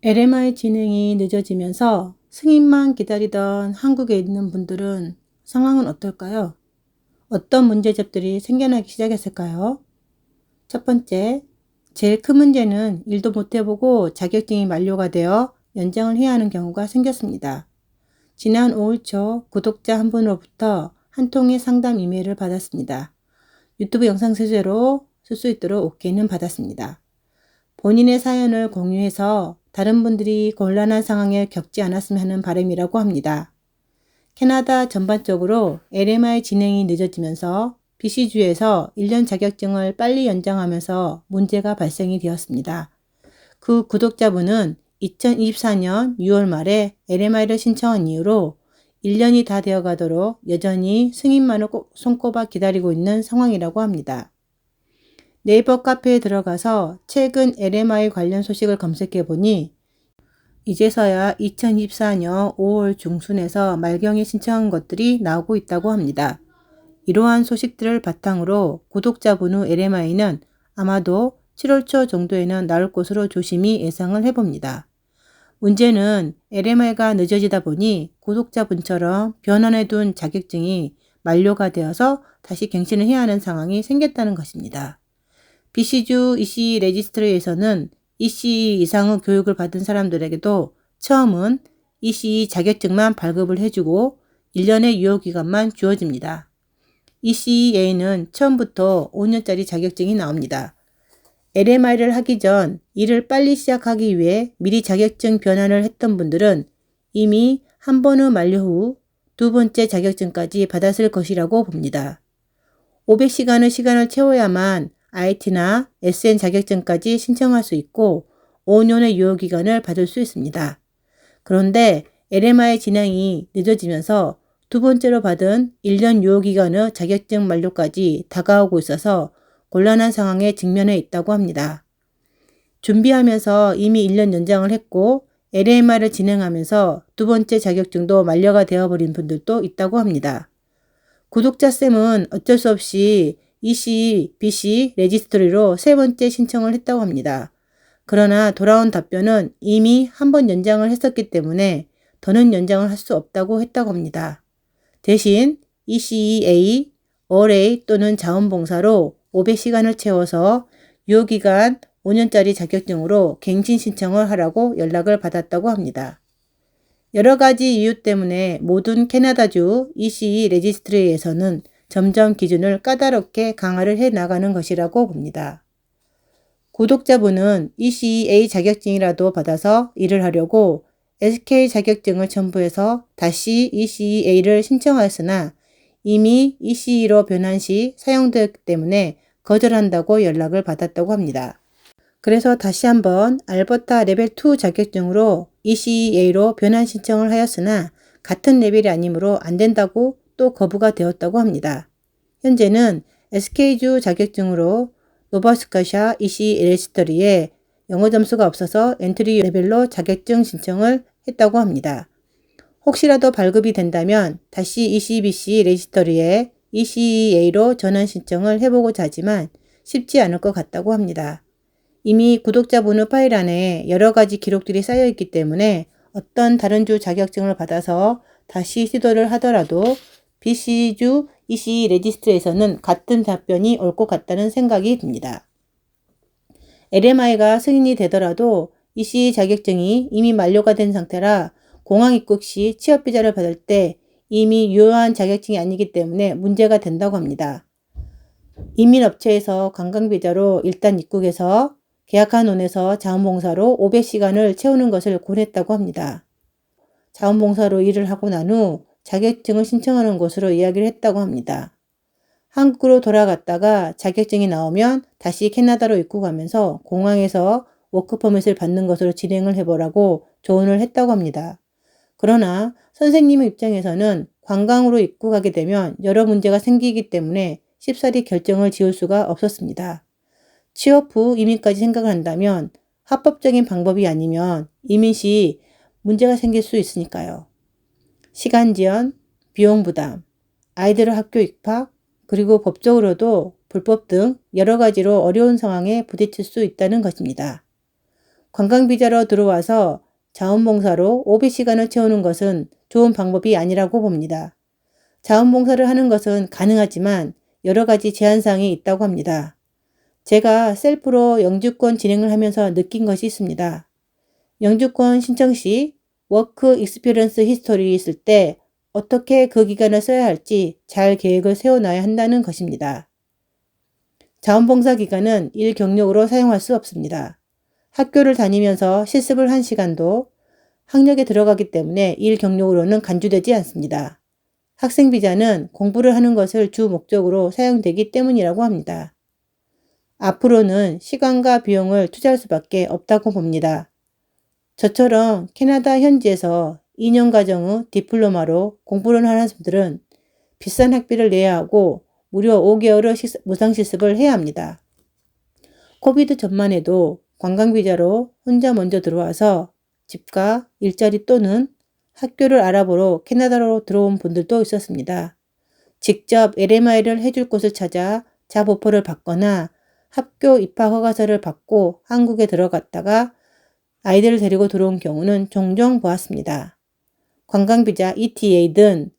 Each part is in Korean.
LMI 진행이 늦어지면서 승인만 기다리던 한국에 있는 분들은 상황은 어떨까요? 어떤 문제점들이 생겨나기 시작했을까요? 첫 번째, 제일 큰 문제는 일도 못 해보고 자격증이 만료가 되어 연장을 해야 하는 경우가 생겼습니다. 지난 5월 초 구독자 한 분으로부터 한 통의 상담 이메일을 받았습니다. 유튜브 영상 소재로 쓸 수 있도록 OK는 받았습니다. 본인의 사연을 공유해서 다른 분들이 곤란한 상황에 겪지 않았으면 하는 바람이라고 합니다. 캐나다 전반적으로 LMI 진행이 늦어지면서 BC주에서 1년 자격증을 빨리 연장하면서 문제가 발생이 되었습니다. 그 구독자분은 2024년 6월 말에 LMI를 신청한 이후로 1년이 다 되어 가도록 여전히 승인만을 손꼽아 기다리고 있는 상황이라고 합니다. 네이버 카페에 들어가서 최근 LMI 관련 소식을 검색해 보니 이제서야 2024년 5월 중순에서 말경에 신청한 것들이 나오고 있다고 합니다. 이러한 소식들을 바탕으로 구독자분의 LMI는 아마도 7월 초 정도에는 나올 것으로 조심히 예상을 해봅니다. 문제는 LMI가 늦어지다 보니 구독자분처럼 변환해둔 자격증이 만료가 되어서 다시 갱신을 해야 하는 상황이 생겼다는 것입니다. BC주 EC 레지스트리에서는 EC 이상의 교육을 받은 사람들에게도 처음은 EC 자격증만 발급을 해주고 1년의 유효기간만 주어집니다. ECA는 처음부터 5년짜리 자격증이 나옵니다. LMI를 하기 전 일을 빨리 시작하기 위해 미리 자격증 변환을 했던 분들은 이미 한 번의 만료 후 두 번째 자격증까지 받았을 것이라고 봅니다. 500시간의 시간을 채워야만 IT나 SN 자격증까지 신청할 수 있고 5년의 유효기간을 받을 수 있습니다. 그런데 LMI 진행이 늦어지면서 두 번째로 받은 1년 유효기간의 자격증 만료까지 다가오고 있어서 곤란한 상황에 직면해 있다고 합니다. 준비하면서 이미 1년 연장을 했고 LMI를 진행하면서 두 번째 자격증도 만료가 되어버린 분들도 있다고 합니다. 구독자쌤은 어쩔 수 없이 EC, BC 레지스트리로 세 번째 신청을 했다고 합니다. 그러나 돌아온 답변은 이미 한 번 연장을 했었기 때문에 더는 연장을 할 수 없다고 했다고 합니다. 대신 ECEA, ORA 또는 자원봉사로 500시간을 채워서 유효기간 5년짜리 자격증으로 갱신 신청을 하라고 연락을 받았다고 합니다. 여러 가지 이유 때문에 모든 캐나다주 ECE 레지스트리에서는 점점 기준을 까다롭게 강화를 해 나가는 것이라고 봅니다. 구독자분은 ECEA 자격증이라도 받아서 일을 하려고 SK 자격증을 첨부해서 다시 ECEA를 신청하였으나 이미 ECE로 변환 시 사용되었기 때문에 거절한다고 연락을 받았다고 합니다. 그래서 다시 한번 알버타 레벨 2 자격증으로 ECEA로 변환 신청을 하였으나 같은 레벨이 아니므로 안 된다고 또 거부가 되었다고 합니다. 현재는 SK주 자격증으로 노바스카샤 EC 레지스터리에 영어 점수가 없어서 엔트리 레벨로 자격증 신청을 했다고 합니다. 혹시라도 발급이 된다면 다시 ECBC 레지스터리에 ECEA로 전환 신청을 해보고자 하지만 쉽지 않을 것 같다고 합니다. 이미 구독자분의 파일 안에 여러 가지 기록들이 쌓여 있기 때문에 어떤 다른 주 자격증을 받아서 다시 시도를 하더라도 BC주 EC 레지스트에서는 같은 답변이 올 것 같다는 생각이 듭니다. LMI가 승인이 되더라도 EC 자격증이 이미 만료가 된 상태라 공항 입국 시 취업비자를 받을 때 이미 유효한 자격증이 아니기 때문에 문제가 된다고 합니다. 이민업체에서 관광비자로 일단 입국해서 계약한 원에서 자원봉사로 500시간을 채우는 것을 권했다고 합니다. 자원봉사로 일을 하고 난 후 자격증을 신청하는 것으로 이야기를 했다고 합니다. 한국으로 돌아갔다가 자격증이 나오면 다시 캐나다로 입국하면서 공항에서 워크퍼밋을 받는 것으로 진행을 해보라고 조언을 했다고 합니다. 그러나 선생님의 입장에서는 관광으로 입국하게 되면 여러 문제가 생기기 때문에 쉽사리 결정을 지을 수가 없었습니다. 취업 후 이민까지 생각을 한다면 합법적인 방법이 아니면 이민 시 문제가 생길 수 있으니까요. 시간 지연, 비용 부담, 아이들의 학교 입학, 그리고 법적으로도 불법 등 여러 가지로 어려운 상황에 부딪힐 수 있다는 것입니다. 관광비자로 들어와서 자원봉사로 500시간을 채우는 것은 좋은 방법이 아니라고 봅니다. 자원봉사를 하는 것은 가능하지만 여러 가지 제한사항이 있다고 합니다. 제가 셀프로 영주권 진행을 하면서 느낀 것이 있습니다. 영주권 신청 시 워크 익스피리언스 히스토리 있을 때 어떻게 그 기간을 써야 할지 잘 계획을 세워놔야 한다는 것입니다. 자원봉사 기간은 일 경력으로 사용할 수 없습니다. 학교를 다니면서 실습을 한 시간도 학력에 들어가기 때문에 일 경력으로는 간주되지 않습니다. 학생비자는 공부를 하는 것을 주 목적으로 사용되기 때문이라고 합니다. 앞으로는 시간과 비용을 투자할 수밖에 없다고 봅니다. 저처럼 캐나다 현지에서 2년 과정의 디플로마로 공부를 하는 사람들은 비싼 학비를 내야 하고 무려 5개월의 무상 실습을 해야 합니다. 코비드 전만 해도 관광비자로 혼자 먼저 들어와서 집과 일자리 또는 학교를 알아보러 캐나다로 들어온 분들도 있었습니다. 직접 LMI를 해줄 곳을 찾아 잡 오퍼를 받거나 학교 입학 허가서를 받고 한국에 들어갔다가 아이들을 데리고 들어온 경우는 종종 보았습니다. 관광비자 ETA든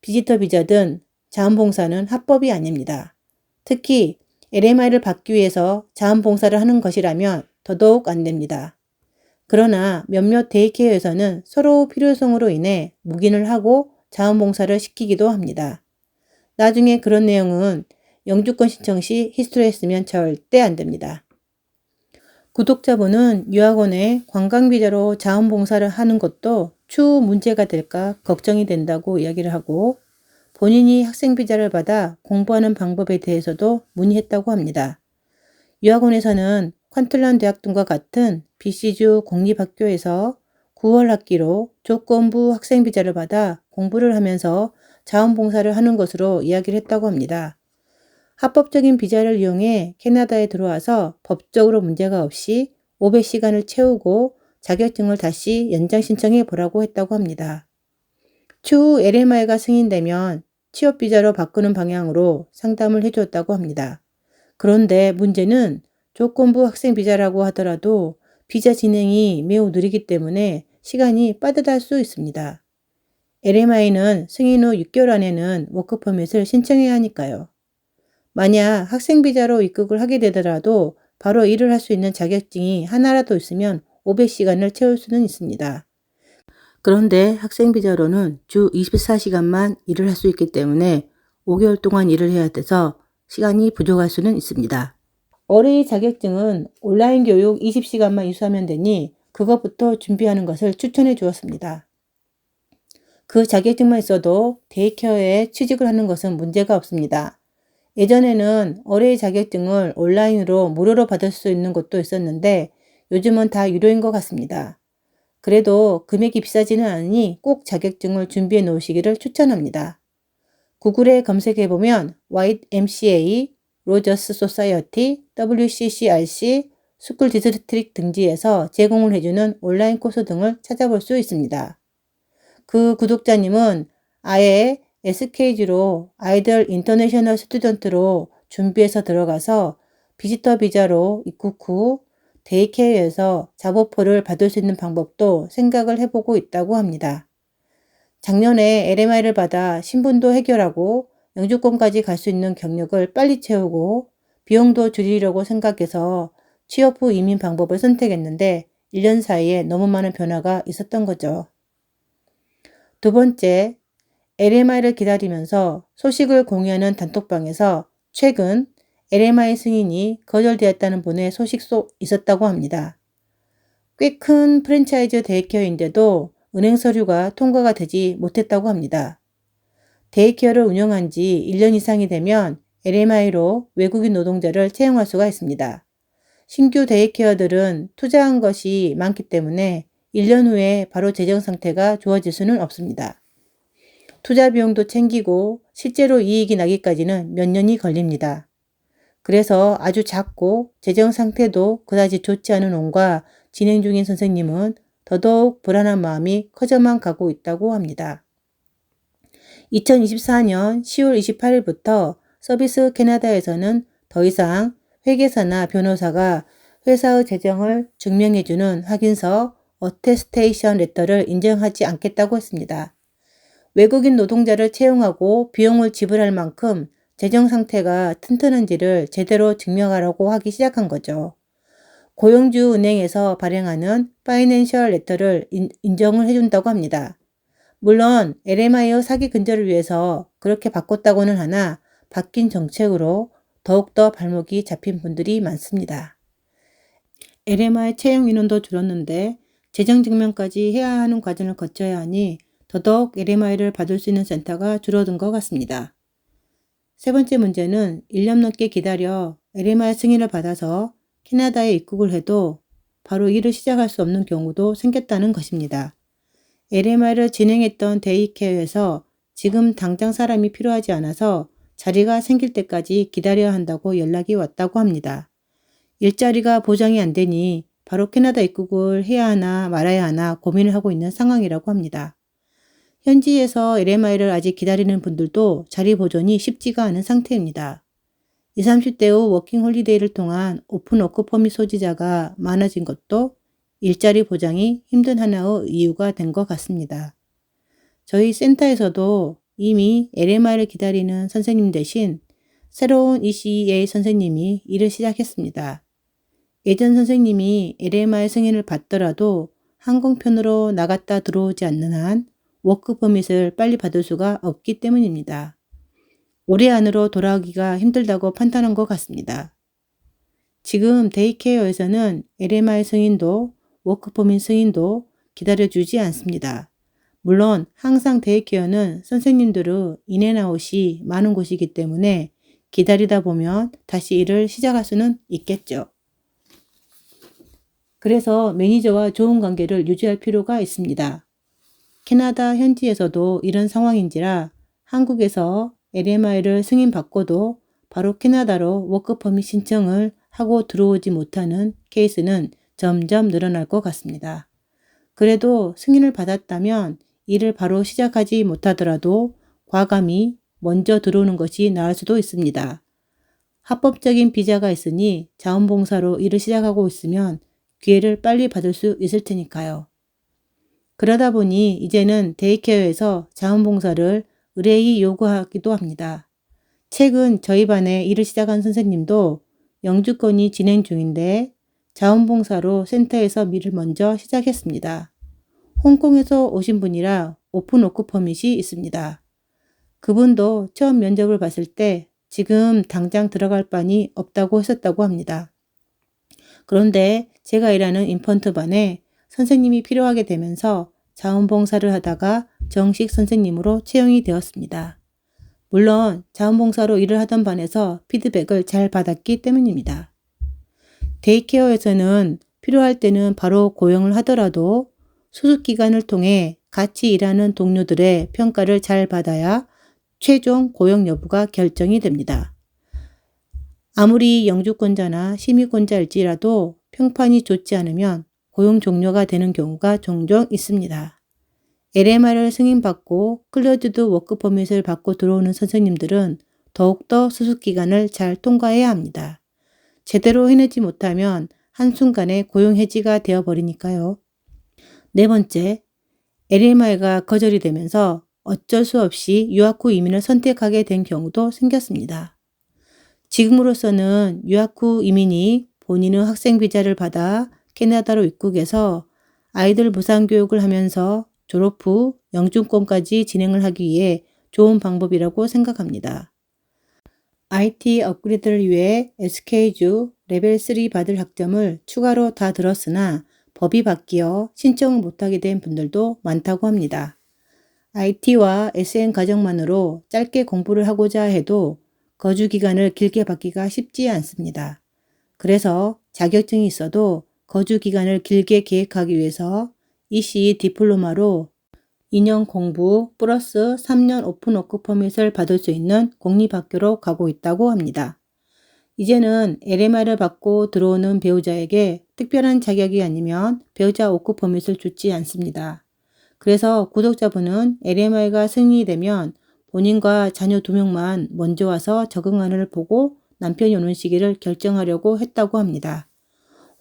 비지터 비자든 자원봉사는 합법이 아닙니다. 특히 LMI를 받기 위해서 자원봉사를 하는 것이라면 더더욱 안 됩니다. 그러나 몇몇 데이케어에서는 서로 필요성으로 인해 묵인을 하고 자원봉사를 시키기도 합니다. 나중에 그런 내용은 영주권 신청 시 히스토리에 쓰면 절대 안 됩니다. 구독자분은 유학원에 관광비자로 자원봉사를 하는 것도 추후 문제가 될까 걱정이 된다고 이야기를 하고 본인이 학생비자를 받아 공부하는 방법에 대해서도 문의했다고 합니다. 유학원에서는 퀀틀런 대학 등과 같은 BC주 공립학교에서 9월 학기로 조건부 학생비자를 받아 공부를 하면서 자원봉사를 하는 것으로 이야기를 했다고 합니다. 합법적인 비자를 이용해 캐나다에 들어와서 법적으로 문제가 없이 500시간을 채우고 자격증을 다시 연장 신청해 보라고 했다고 합니다. 추후 LMI가 승인되면 취업비자로 바꾸는 방향으로 상담을 해주었다고 합니다. 그런데 문제는 조건부 학생비자라고 하더라도 비자 진행이 매우 느리기 때문에 시간이 빠듯할 수 있습니다. LMI는 승인 후 6개월 안에는 워크퍼밋을 신청해야 하니까요. 만약 학생비자로 입국을 하게 되더라도 바로 일을 할 수 있는 자격증이 하나라도 있으면 500시간을 채울 수는 있습니다. 그런데 학생비자로는 주 24시간만 일을 할 수 있기 때문에 5개월 동안 일을 해야 돼서 시간이 부족할 수는 있습니다. 어레이 자격증은 온라인 교육 20시간만 이수하면 되니 그것부터 준비하는 것을 추천해 주었습니다. 그 자격증만 있어도 데이케어에 취직을 하는 것은 문제가 없습니다. 예전에는 어레이 자격증을 온라인으로 무료로 받을 수 있는 곳도 있었는데 요즘은 다 유료인 것 같습니다. 그래도 금액이 비싸지는 않으니 꼭 자격증을 준비해 놓으시기를 추천합니다. 구글에 검색해보면 YMCA, 로저스 소사이어티, WCCRC, 스쿨 디스트릭 등지에서 제공을 해주는 온라인 코스 등을 찾아볼 수 있습니다. 그 구독자님은 아예 SKG로 아이들 인터내셔널 스튜던트로 준비해서 들어가서 비지터 비자로 입국 후 데이케어에서 잡오퍼를 받을 수 있는 방법도 생각을 해보고 있다고 합니다. 작년에 LMI를 받아 신분도 해결하고 영주권까지 갈 수 있는 경력을 빨리 채우고 비용도 줄이려고 생각해서 취업 후 이민 방법을 선택했는데 1년 사이에 너무 많은 변화가 있었던 거죠. 두 번째, LMI를 기다리면서 소식을 공유하는 단톡방에서 최근 LMI 승인이 거절되었다는 분의 소식도 있었다고 합니다. 꽤 큰 프랜차이즈 데이케어인데도 은행 서류가 통과가 되지 못했다고 합니다. 데이케어를 운영한 지 1년 이상이 되면 LMI로 외국인 노동자를 채용할 수가 있습니다. 신규 데이케어들은 투자한 것이 많기 때문에 1년 후에 바로 재정 상태가 좋아질 수는 없습니다. 투자 비용도 챙기고 실제로 이익이 나기까지는 몇 년이 걸립니다. 그래서 아주 작고 재정 상태도 그다지 좋지 않은 온과 진행 중인 선생님은 더더욱 불안한 마음이 커져만 가고 있다고 합니다. 2024년 10월 28일부터 서비스 캐나다에서는 더 이상 회계사나 변호사가 회사의 재정을 증명해주는 확인서 어테스테이션 레터를 인정하지 않겠다고 했습니다. 외국인 노동자를 채용하고 비용을 지불할 만큼 재정 상태가 튼튼한지를 제대로 증명하라고 하기 시작한 거죠. 고용주 은행에서 발행하는 파이낸셜 레터를 인정을 해준다고 합니다. 물론 LMI의 사기 근절을 위해서 그렇게 바꿨다고는 하나 바뀐 정책으로 더욱더 발목이 잡힌 분들이 많습니다. LMI 채용 인원도 줄었는데 재정 증명까지 해야 하는 과정을 거쳐야 하니 더더욱 LMI를 받을 수 있는 센터가 줄어든 것 같습니다. 세 번째 문제는 1년 넘게 기다려 LMI 승인을 받아서 캐나다에 입국을 해도 바로 일을 시작할 수 없는 경우도 생겼다는 것입니다. LMI를 진행했던 데이케어에서 지금 당장 사람이 필요하지 않아서 자리가 생길 때까지 기다려야 한다고 연락이 왔다고 합니다. 일자리가 보장이 안 되니 바로 캐나다 입국을 해야 하나 말아야 하나 고민을 하고 있는 상황이라고 합니다. 현지에서 LMI를 아직 기다리는 분들도 자리 보존이 쉽지가 않은 상태입니다. 20, 30대의 워킹 홀리데이를 통한 오픈 워크 퍼밋 소지자가 많아진 것도 일자리 보장이 힘든 하나의 이유가 된 것 같습니다. 저희 센터에서도 이미 LMI를 기다리는 선생님 대신 새로운 ECEA 선생님이 일을 시작했습니다. 예전 선생님이 LMI 승인을 받더라도 항공편으로 나갔다 들어오지 않는 한 워크 퍼밋을 빨리 받을 수가 없기 때문입니다. 올해 안으로 돌아오기가 힘들다고 판단한 것 같습니다. 지금 데이케어에서는 LMI 승인도 워크 퍼밋 승인도 기다려주지 않습니다. 물론 항상 데이케어는 선생님들의 인앤아웃이 많은 곳이기 때문에 기다리다 보면 다시 일을 시작할 수는 있겠죠. 그래서 매니저와 좋은 관계를 유지할 필요가 있습니다. 캐나다 현지에서도 이런 상황인지라 한국에서 LMI를 승인받고도 바로 캐나다로 워크퍼밋 신청을 하고 들어오지 못하는 케이스는 점점 늘어날 것 같습니다. 그래도 승인을 받았다면 일을 바로 시작하지 못하더라도 과감히 먼저 들어오는 것이 나을 수도 있습니다. 합법적인 비자가 있으니 자원봉사로 일을 시작하고 있으면 기회를 빨리 받을 수 있을 테니까요. 그러다 보니 이제는 데이케어에서 자원봉사를 의뢰인이 요구하기도 합니다. 최근 저희 반에 일을 시작한 선생님도 영주권이 진행 중인데 자원봉사로 센터에서 일을 먼저 시작했습니다. 홍콩에서 오신 분이라 오픈 워크 퍼밋이 있습니다. 그분도 처음 면접을 봤을 때 지금 당장 들어갈 바니 없다고 했었다고 합니다. 그런데 제가 일하는 인펀트 반에 선생님이 필요하게 되면서 자원봉사를 하다가 정식 선생님으로 채용이 되었습니다. 물론 자원봉사로 일을 하던 반에서 피드백을 잘 받았기 때문입니다. 데이케어에서는 필요할 때는 바로 고용을 하더라도 수습기간을 통해 같이 일하는 동료들의 평가를 잘 받아야 최종 고용 여부가 결정이 됩니다. 아무리 영주권자나 시민권자일지라도 평판이 좋지 않으면 고용 종료가 되는 경우가 종종 있습니다. LMI를 승인받고 클로즈드 워크 퍼밋을 받고 들어오는 선생님들은 더욱더 수습기간을 잘 통과해야 합니다. 제대로 해내지 못하면 한순간에 고용 해지가 되어버리니까요. 네 번째, LMI가 거절이 되면서 어쩔 수 없이 유학 후 이민을 선택하게 된 경우도 생겼습니다. 지금으로서는 유학 후 이민이 본인의 학생 비자를 받아 캐나다로 입국해서 아이들 무상교육을 하면서 졸업 후 영주권까지 진행을 하기 위해 좋은 방법이라고 생각합니다. IT 업그레이드를 위해 SK주 레벨 3 받을 학점을 추가로 다 들었으나 법이 바뀌어 신청을 못하게 된 분들도 많다고 합니다. IT와 SN 과정만으로 짧게 공부를 하고자 해도 거주 기간을 길게 받기가 쉽지 않습니다. 그래서 자격증이 있어도 거주 기간을 길게 계획하기 위해서 ECE 디플로마로 2년 공부 플러스 3년 오픈 워크 퍼밋을 받을 수 있는 공립학교로 가고 있다고 합니다. 이제는 LMI를 받고 들어오는 배우자에게 특별한 자격이 아니면 배우자 워크 퍼밋을 주지 않습니다. 그래서 구독자분은 LMI가 승인이 되면 본인과 자녀 2명만 먼저 와서 적응안을 보고 남편이 오는 시기를 결정하려고 했다고 합니다.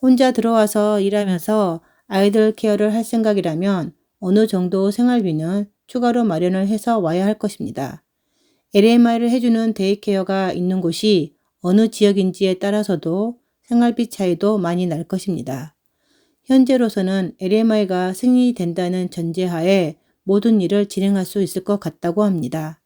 혼자 들어와서 일하면서 아이들 케어를 할 생각이라면 어느 정도 생활비는 추가로 마련을 해서 와야 할 것입니다. LMI를 해주는 데이케어가 있는 곳이 어느 지역인지에 따라서도 생활비 차이도 많이 날 것입니다. 현재로서는 LMI가 승인이 된다는 전제하에 모든 일을 진행할 수 있을 것 같다고 합니다.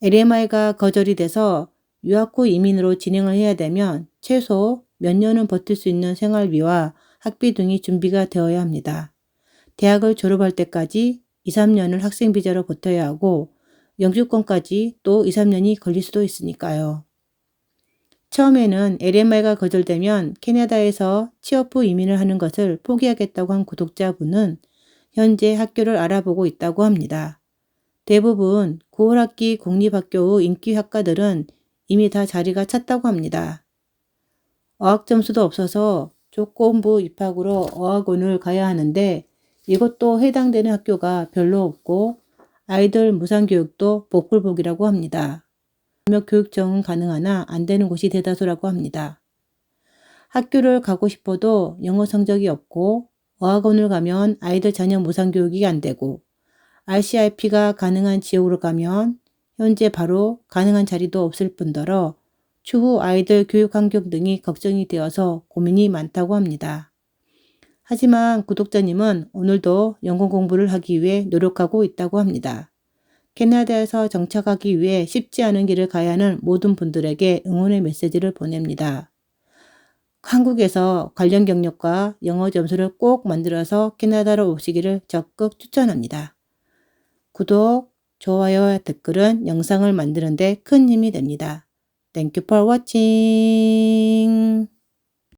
LMI가 거절이 돼서 유학 후 이민으로 진행을 해야 되면 최소 몇 년은 버틸 수 있는 생활비와 학비 등이 준비가 되어야 합니다. 대학을 졸업할 때까지 2, 3년을 학생 비자로 버텨야 하고 영주권까지 또 2, 3년이 걸릴 수도 있으니까요. 처음에는 LMI가 거절되면 캐나다에서 취업 후 이민을 하는 것을 포기하겠다고 한 구독자분은 현재 학교를 알아보고 있다고 합니다. 대부분 9월 학기 공립학교 후 인기 학과들은 이미 다 자리가 찼다고 합니다. 어학 점수도 없어서 조건부 입학으로 어학원을 가야 하는데 이것도 해당되는 학교가 별로 없고 아이들 무상교육도 복불복이라고 합니다. 교육 정은 가능하나 안 되는 곳이 대다수라고 합니다. 학교를 가고 싶어도 영어 성적이 없고 어학원을 가면 아이들 자녀 무상교육이 안 되고 RCIP가 가능한 지역으로 가면 현재 바로 가능한 자리도 없을 뿐더러 추후 아이들 교육 환경 등이 걱정이 되어서 고민이 많다고 합니다. 하지만 구독자님은 오늘도 영어 공부를 하기 위해 노력하고 있다고 합니다. 캐나다에서 정착하기 위해 쉽지 않은 길을 가야 하는 모든 분들에게 응원의 메시지를 보냅니다. 한국에서 관련 경력과 영어 점수를 꼭 만들어서 캐나다로 오시기를 적극 추천합니다. 구독, 좋아요와 댓글은 영상을 만드는 데 큰 힘이 됩니다. Thank you for watching.